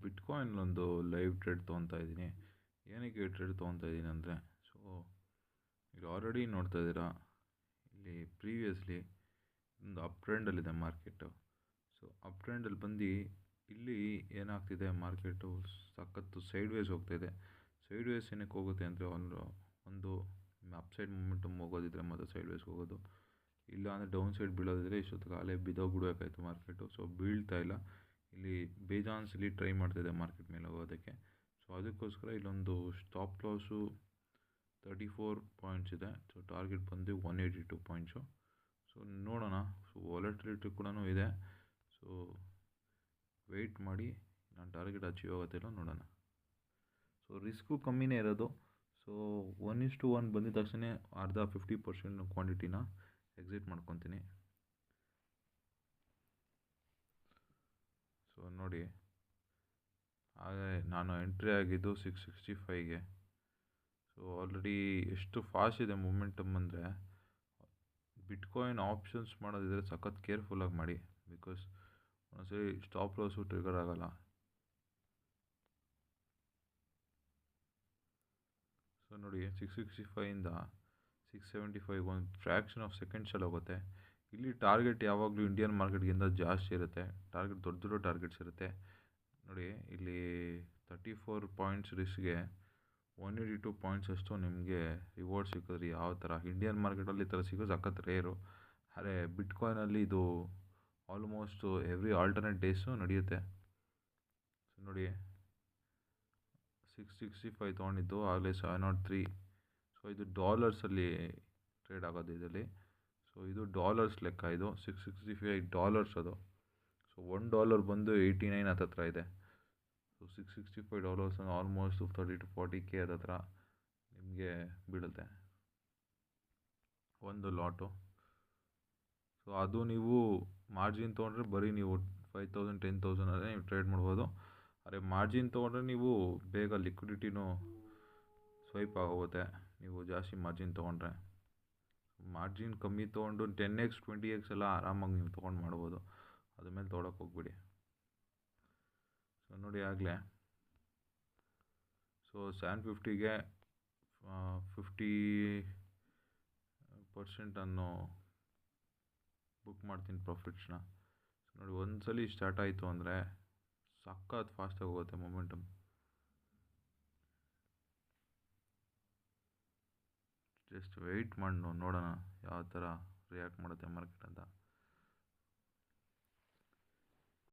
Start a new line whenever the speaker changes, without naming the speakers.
Bitcoin ಒಂದು live trade ತೊಗೊತಾ ಇದ್ದೀನಿ. ಏನಕ್ಕೆ ಟ್ರೇಡ್ ತೊಗೊತಾ ಇದ್ದೀನಿ ಅಂದರೆ, ಸೊ ಇಲ್ಲಿ ಆಲ್ರೆಡಿ ನೋಡ್ತಾ ಇದ್ದೀರಾ, ಇಲ್ಲಿ ಪ್ರೀವಿಯಸ್ಲಿ ಒಂದು ಅಪ್ ಟ್ರೆಂಡಲ್ಲಿದೆ ಮಾರ್ಕೆಟು. ಸೊ ಅಪ್ ಟ್ರೆಂಡಲ್ಲಿ ಬಂದು ಇಲ್ಲಿ ಏನಾಗ್ತಿದೆ, ಮಾರ್ಕೆಟು ಸಖತ್ತು ಸೈಡ್ ವೇಸ್ ಹೋಗ್ತಾಯಿದೆ. ಸೈಡ್ ವೇಸ್ ಏನಕ್ಕೆ ಹೋಗುತ್ತೆ ಅಂದರೆ, ಒಂದು ಅಪ್ ಸೈಡ್ ಮೂಮೆಂಟಮ್ ಹೋಗೋದಿದ್ರೆ ಮತ್ತು ಸೈಡ್ ವೇಸ್ ಹೋಗೋದು, ಇಲ್ಲ ಅಂದರೆ ಡೌನ್ ಸೈಡ್ ಬೀಳೋದಿದ್ರೆ ಇಷ್ಟೊತ್ತಿಗೆ ಅಲ್ಲೇ ಬಿದ್ದೋಗ್ಬಿಡ್ಬೇಕಾಯ್ತು ಮಾರ್ಕೆಟು. ಸೊ ಬೀಳ್ತಾ ಇಲ್ಲ, ಇಲ್ಲಿ ಬೇಜಾನ್ಸಲ್ಲಿ ಟ್ರೈ ಮಾಡ್ತಾಯಿದೆ ಮಾರ್ಕೆಟ್ ಮೇಲೆ ಹೋಗೋದಕ್ಕೆ. ಸೊ ಅದಕ್ಕೋಸ್ಕರ ಇಲ್ಲೊಂದು ಸ್ಟಾಪ್ ಲಾಸು 34 ಪಾಯಿಂಟ್ಸ್ ಇದೆ. ಸೊ ಟಾರ್ಗೆಟ್ ಬಂದು 182 ಪಾಯಿಂಟ್ಸು. ಸೊ ನೋಡೋಣ. ಸೊ ವಾಲಟಿಲಿಟಿ ಕೂಡ ಇದೆ. ಸೊ ವೆಯ್ಟ್ ಮಾಡಿ ನಾನು ಟಾರ್ಗೆಟ್ ಅಚೀವ್ ಆಗುತ್ತಿಲ್ಲ ನೋಡೋಣ. ಸೊ ರಿಸ್ಕು ಕಮ್ಮಿನೇ ಇರೋದು. ಸೊ 1:1 ಬಂದಿದ ತಕ್ಷಣ ಅರ್ಧ 50% ಕ್ವಾಂಟಿಟಿನ ಎಕ್ಸಿಟ್ ಮಾಡ್ಕೊತೀನಿ. ಸೊ ನೋಡಿ, ಹಾಗೆ ನಾನು ಎಂಟ್ರಿ ಆಗಿದ್ದು 665ಗೆ. ಸೊ ಆಲ್ರೆಡಿ ಎಷ್ಟು ಫಾಸ್ಟ್ ಇದೆ ಮೂಮೆಂಟಮ್ ಅಂದರೆ, ಬಿಟ್ಕಾಯಿನ್ ಆಪ್ಷನ್ಸ್ ಮಾಡೋದಿದ್ರೆ ಸಖತ್ ಕೇರ್ಫುಲ್ಲಾಗಿ ಮಾಡಿ, ಬಿಕಾಸ್ ಒಂದ್ಸರಿ ಸ್ಟಾಪ್ ಲಾಸು ಟ್ರಿಗರ್ ಆಗೋಲ್ಲ. ಸೊ ನೋಡಿ, 665ಇಂದ 675 ಒಂದು ಫ್ರ್ಯಾಕ್ಷನ್ ಆಫ್ ಸೆಕೆಂಡ್ಸಲ್ಲಿ ಹೋಗುತ್ತೆ. ಇಲ್ಲಿ ಟಾರ್ಗೆಟ್ ಯಾವಾಗಲೂ ಇಂಡಿಯನ್ ಮಾರ್ಕೆಟ್ಗಿಂತ ಜಾಸ್ತಿ ಇರುತ್ತೆ. ಟಾರ್ಗೆಟ್ ದೊಡ್ಡ ದೊಡ್ಡ ಟಾರ್ಗೆಟ್ಸ್ ಇರುತ್ತೆ. ನೋಡಿ, ಇಲ್ಲಿ 34 ಪಾಯಿಂಟ್ಸ್ ರಿಸ್ಕ್ಗೆ 182 ಪಾಯಿಂಟ್ಸ್ ಅಷ್ಟು ನಿಮಗೆ ರಿವಾರ್ಡ್ ಸಿಕ್ಕಿದ್ರೆ ಯಾವ ಥರ ಇಂಡಿಯನ್ ಮಾರ್ಕೆಟಲ್ಲಿ ಈ ಥರ ಸಿಗೋದು ಸಖತ್ ರೇರು. ಆದರೆ ಬಿಟ್ಕಾಯಿನಲ್ಲಿ ಇದು ಆಲ್ಮೋಸ್ಟ್ ಎವ್ರಿ ಆಲ್ಟರ್ನೇಟ್ ಡೇಸು ನಡೆಯುತ್ತೆ. ಸೊ ನೋಡಿ, 665 ತೊಗೊಂಡಿದ್ದು ಆಗಲೇ 703. ಸೊ ಇದು ಡಾಲರ್ಸಲ್ಲಿ ಟ್ರೇಡ್ ಆಗೋದು ಇದರಲ್ಲಿ. ಸೊ ಇದು ಡಾಲರ್ಸ್ ಲೆಕ್ಕ, ಇದು $665 ಅದು. ಸೊ $1 ಬಂದು 89 ಹತ್ತತ್ರ ಇದೆ. ಸೊ $665 ಆಲ್ಮೋಸ್ಟ್ 30 to 40K ಹತ್ತತ್ರ ನಿಮಗೆ ಬೀಳುತ್ತೆ ಒಂದು ಲಾಟು. ಸೊ ಅದು ನೀವು ಮಾರ್ಜಿನ್ ತೊಗೊಂಡ್ರೆ ಬರೀ ನೀವು 5,000 10,000 ಅಲ್ಲೇ ನೀವು ಟ್ರೇಡ್ ಮಾಡ್ಬೋದು. ಆದರೆ ಮಾರ್ಜಿನ್ ತೊಗೊಂಡ್ರೆ ನೀವು ಬೇಗ ಲಿಕ್ವಿಡಿಟಿನೂ ಸ್ವೈಪ್ ಆಗೋಗುತ್ತೆ ನೀವು ಜಾಸ್ತಿ ಮಾರ್ಜಿನ್ ತೊಗೊಂಡ್ರೆ. ಮಾರ್ಜಿನ್ ಕಮ್ಮಿ ತೊಗೊಂಡು 10x 20x ಎಲ್ಲ ಆರಾಮಾಗಿ ನೀವು ತೊಗೊಂಡು ಮಾಡ್ಬೋದು. ಅದ್ರ ಮೇಲೆ ತೊಗೊಳಕ್ಕೆ ಹೋಗ್ಬಿಡಿ. ಸೊ ನೋಡಿ, ಆಗಲೇ ಸೊ 750ಗೆ 50% ಅನ್ನು ಬುಕ್ ಮಾಡ್ತೀನಿ ಪ್ರಾಫಿಟ್ಸ್ನ. ಸೊ ನೋಡಿ, ಒಂದು ಸಲ ಸ್ಟಾರ್ಟ್ ಆಯಿತು ಅಂದರೆ ಸಖತ್ ಫಾಸ್ಟಾಗಿ ಹೋಗುತ್ತೆ ಮೊಮೆಂಟಮ್. ಜಸ್ಟ್ ವೆಯ್ಟ್ ಮಾಡಿ ನೋಡೋಣ ಯಾವ ಥರ ರಿಯಾಕ್ಟ್ ಮಾಡುತ್ತೆ ಮಾರ್ಕೆಟ್ ಅಂತ.